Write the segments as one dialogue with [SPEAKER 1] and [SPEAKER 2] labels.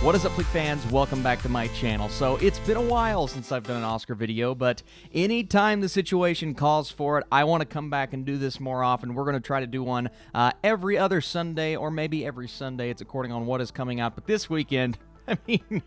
[SPEAKER 1] What is up, Flick fans? Welcome back to my channel. So, it's been a while since I've done an Oscar video, but anytime the situation calls for it, I want to come back and do this more often. We're going to try to do one every other Sunday, or maybe every Sunday. It's according on what is coming out. But this weekend,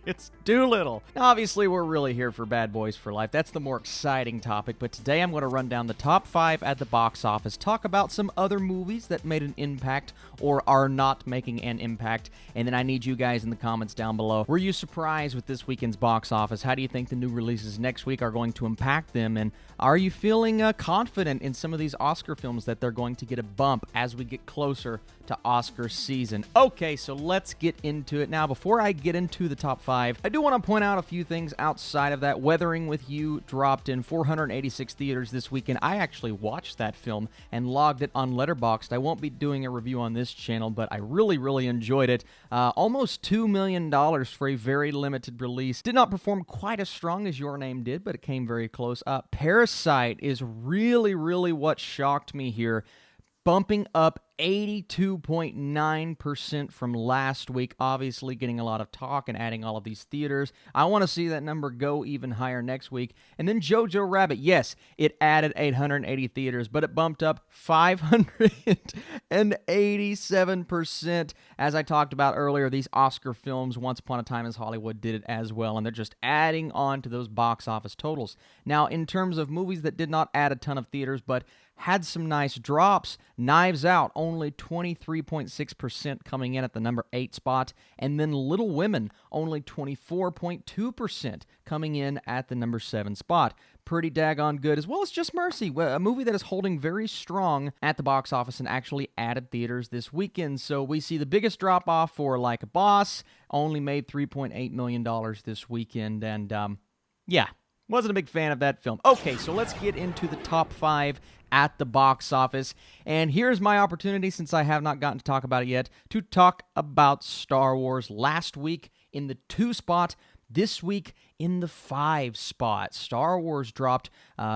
[SPEAKER 1] it's Doolittle. Now, obviously, we're really here for Bad Boys for Life. That's the more exciting topic, but today I'm going to run down the top 5 at the box office, talk about some other movies that made an impact or are not making an impact, and then I need you guys in the comments down below. Were you surprised with this weekend's box office? How do you think the new releases next week are going to impact them, and are you feeling confident in some of these Oscar films that they're going to get a bump as we get closer to Oscar season? Okay, so let's get into it. Now, before I get into the top 5, I do want to point out a few things outside of that. Weathering with You dropped in 486 theaters this weekend. I actually watched that film and logged it on Letterboxd. I won't be doing a review on this channel, but I really enjoyed it. Almost $2 million for a very limited release. Did not perform quite as strong as Your Name did, but it came very close. Parasite is really what shocked me here, bumping up 82.9% from last week, obviously getting a lot of talk and adding all of these theaters. I want to see that number go even higher next week. And then Jojo Rabbit, yes, it added 880 theaters, but it bumped up 587%. As I talked about earlier, these Oscar films, Once Upon a Time in Hollywood, did it as well, and they're just adding on to those box office totals. Now, in terms of movies that did not add a ton of theaters, but had some nice drops, Knives Out, only 23.6% coming in at the number 8 spot, and then Little Women, only 24.2% coming in at the number 7 spot. Pretty daggone good, as well as Just Mercy, a movie that is holding very strong at the box office and actually added theaters this weekend. So we see the biggest drop-off for Like a Boss, only made $3.8 million this weekend, and yeah, wasn't a big fan of that film. Okay, so let's get into the top 5 at the box office, and here's my opportunity, since I have not gotten to talk about it yet, to talk about Star Wars. Last week in the 2 spot, this week in the 5 spot. Star Wars dropped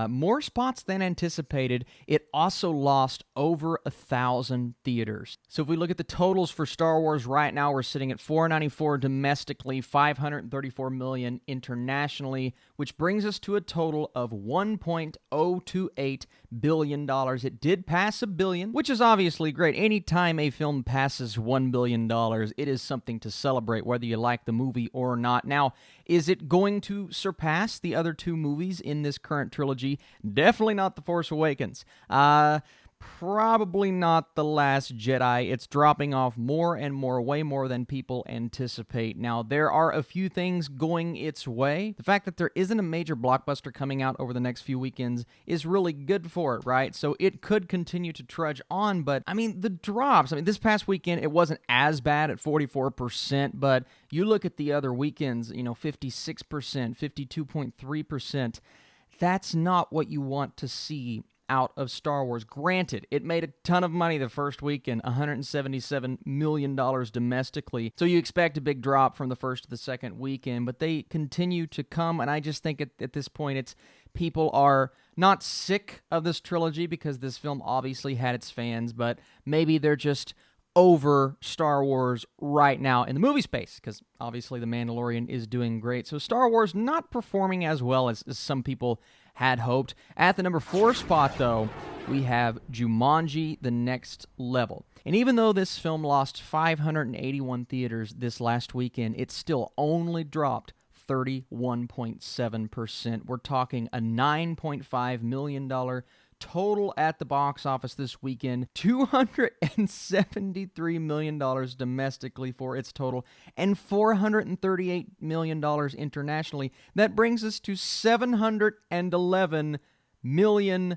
[SPEAKER 1] more spots than anticipated. It also lost over 1,000 theaters. So if we look at the totals for Star Wars right now, we're sitting at $494 domestically, $534 million internationally, which brings us to a total of $1.028 billion. It did pass $1 billion, which is obviously great. Anytime a film passes $1 billion, it is something to celebrate, whether you like the movie or not. Now, is it going to surpass the other 2 movies in this current trilogy? Definitely not The Force Awakens. Probably not The Last Jedi. It's dropping off more and more, way more than people anticipate. Now, there are a few things going its way. The fact that there isn't a major blockbuster coming out over the next few weekends is really good for it, right? So it could continue to trudge on, but, I mean, the drops, this past weekend, it wasn't as bad at 44%, but you look at the other weekends, 56%, 52.3%. That's not what you want to see out of Star Wars. Granted, it made a ton of money the first weekend, $177 million domestically, so you expect a big drop from the first to the second weekend, but they continue to come, and I just think at this point, it's people are not sick of this trilogy, because this film obviously had its fans, but maybe they're just over Star Wars right now in the movie space, because obviously The Mandalorian is doing great. So Star Wars not performing as well as some people had hoped. At the number 4 spot, though, we have Jumanji: The Next Level. And even though this film lost 581 theaters this last weekend, it still only dropped 31.7%. We're talking a $9.5 million total at the box office this weekend, $273 million domestically for its total, and $438 million internationally. That brings us to $711 million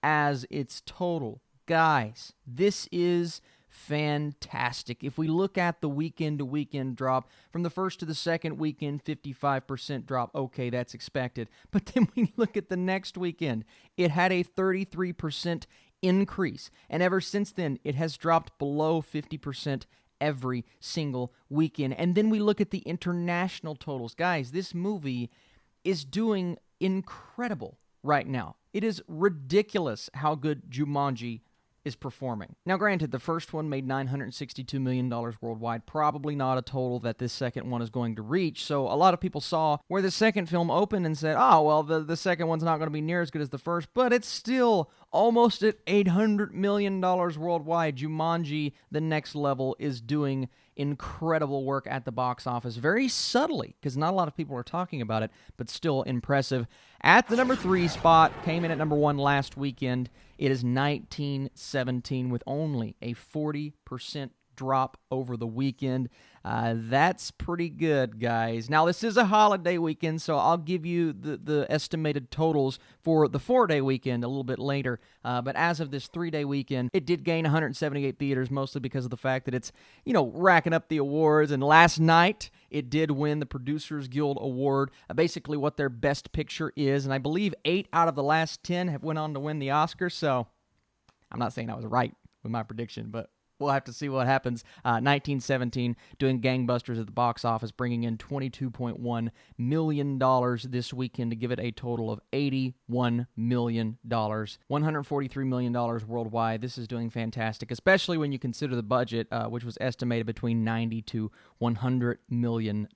[SPEAKER 1] as its total. Guys, this is fantastic. If we look at the weekend-to-weekend drop, from the first to the second weekend, 55% drop. Okay, that's expected. But then we look at the next weekend, it had a 33% increase. And ever since then, it has dropped below 50% every single weekend. And then we look at the international totals. Guys, this movie is doing incredible right now. It is ridiculous how good Jumanji is performing. Now, granted, the first one made $962 million worldwide, probably not a total that this second one is going to reach, so a lot of people saw where the second film opened and said, oh, well, the second one's not going to be near as good as the first, but it's still almost at $800 million worldwide. Jumanji, The Next Level, is doing incredible work at the box office, very subtly, because not a lot of people are talking about it, but still impressive. At the number 3 spot, came in at number 1 last weekend. It is 1917 with only a 40% drop over the weekend. That's pretty good, guys. Now, this is a holiday weekend, so I'll give you the estimated totals for the 4-day weekend a little bit later. But as of this 3-day weekend, it did gain 178 theaters, mostly because of the fact that it's, racking up the awards. And last night, it did win the Producers Guild Award, basically what their best picture is. And I believe 8 out of the last 10 have went on to win the Oscar. So I'm not saying I was right with my prediction, but we'll have to see what happens. 1917 doing gangbusters at the box office, bringing in $22.1 million this weekend to give it a total of $81 million. $143 million worldwide. This is doing fantastic, especially when you consider the budget, which was estimated between $90 to $100 million.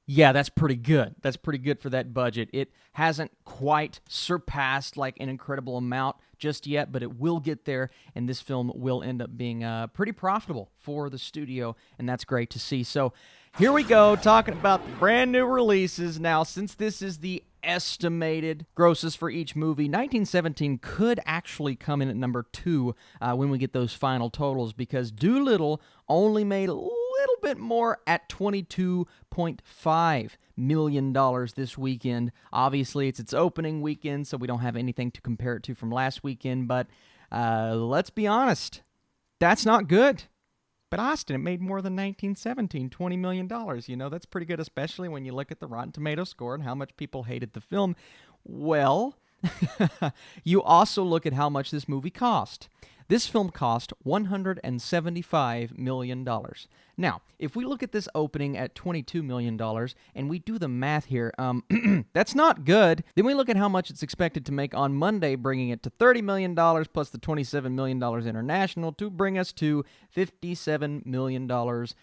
[SPEAKER 1] Yeah, that's pretty good. That's pretty good for that budget. It hasn't quite surpassed like an incredible amount just yet, but it will get there, and this film will end up being pretty profitable for the studio, and that's great to see. So here we go, talking about the brand new releases. Now, since this is the estimated grosses for each movie, 1917 could actually come in at number 2 when we get those final totals, because Doolittle only made a little bit more at $22.5 million this weekend. Obviously, it's its opening weekend, so we don't have anything to compare it to from last weekend, but let's be honest, that's not good. But Austin, it made more than 1917, $20 million. That's pretty good, especially when you look at the Rotten Tomatoes score and how much people hated the film. Well, you also look at how much this movie cost. This film cost $175 million. Now, if we look at this opening at $22 million, and we do the math here, that's not good. Then we look at how much it's expected to make on Monday, bringing it to $30 million plus the $27 million international to bring us to $57 million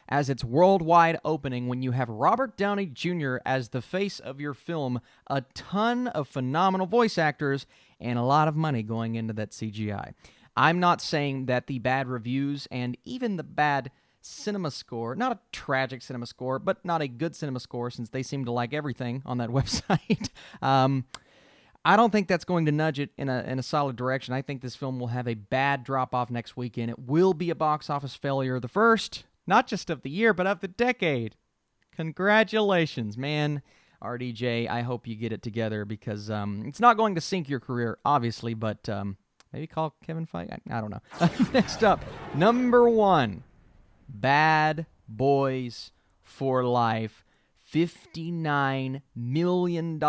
[SPEAKER 1] as its worldwide opening when you have Robert Downey Jr. as the face of your film, a ton of phenomenal voice actors, and a lot of money going into that CGI. I'm not saying that the bad reviews and even the bad cinema score, not a tragic cinema score, but not a good cinema score since they seem to like everything on that website, I don't think that's going to nudge it in a solid direction. I think this film will have a bad drop-off next weekend. It will be a box office failure, the first, not just of the year, but of the decade. Congratulations, man. RDJ, I hope you get it together because it's not going to sink your career, obviously, but maybe call Kevin Feige. I don't know. Next up, number 1, Bad Boys for Life, $59 million.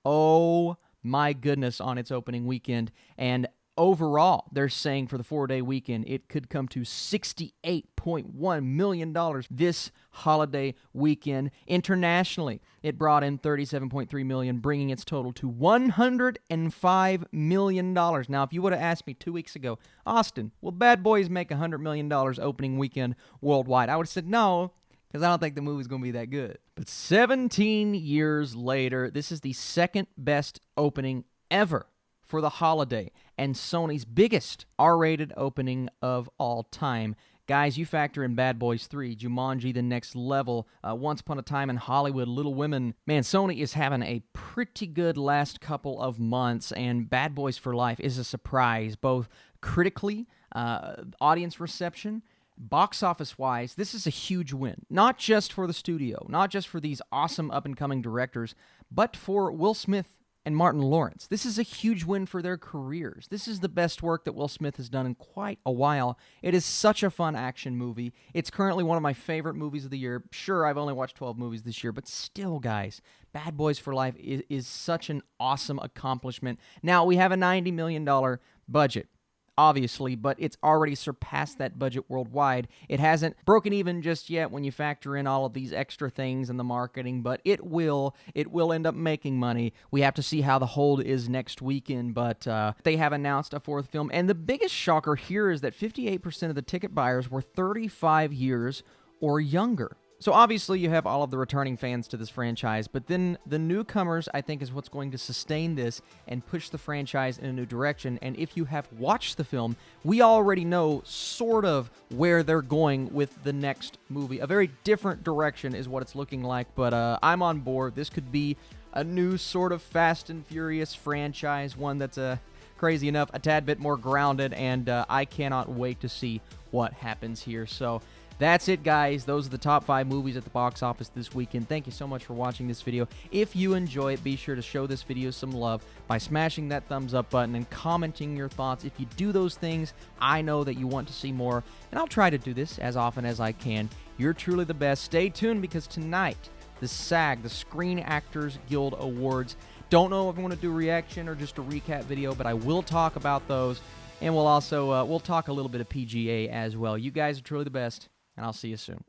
[SPEAKER 1] Oh my goodness, on its opening weekend. And overall, they're saying for the 4-day weekend, it could come to $68.1 million this holiday weekend. Internationally, it brought in $37.3 million, bringing its total to $105 million. Now, if you would have asked me 2 weeks ago, Austin, will Bad Boys make $100 million opening weekend worldwide? I would have said no, because I don't think the movie's going to be that good. But 17 years later, this is the second best opening ever for the holiday, and Sony's biggest R-rated opening of all time. Guys, you factor in Bad Boys 3, Jumanji, The Next Level, Once Upon a Time in Hollywood, Little Women. Man, Sony is having a pretty good last couple of months, and Bad Boys for Life is a surprise, both critically, audience reception, box office-wise. This is a huge win, not just for the studio, not just for these awesome up-and-coming directors, but for Will Smith and Martin Lawrence. This is a huge win for their careers. This is the best work that Will Smith has done in quite a while. It is such a fun action movie. It's currently one of my favorite movies of the year. Sure, I've only watched 12 movies this year, but still, guys, Bad Boys for Life is such an awesome accomplishment. Now, we have a $90 million budget. obviously, but it's already surpassed that budget worldwide. It hasn't broken even just yet when you factor in all of these extra things and the marketing, but it will end up making money. We have to see how The Hold is next weekend, but they have announced a fourth film, and the biggest shocker here is that 58% of the ticket buyers were 35 years or younger. So obviously you have all of the returning fans to this franchise, but then the newcomers, I think, is what's going to sustain this and push the franchise in a new direction. And if you have watched the film, we already know sort of where they're going with the next movie. A very different direction is what it's looking like, but I'm on board. This could be a new sort of Fast and Furious franchise, one that's crazy enough, a tad bit more grounded, and I cannot wait to see what happens here. So that's it, guys. Those are the top 5 movies at the box office this weekend. Thank you so much for watching this video. If you enjoy it, be sure to show this video some love by smashing that thumbs up button and commenting your thoughts. If you do those things, I know that you want to see more, and I'll try to do this as often as I can. You're truly the best. Stay tuned, because tonight, the SAG, the Screen Actors Guild Awards. Don't know if I want to do a reaction or just a recap video, but I will talk about those, and we'll also we'll talk a little bit of PGA as well. You guys are truly the best, and I'll see you soon.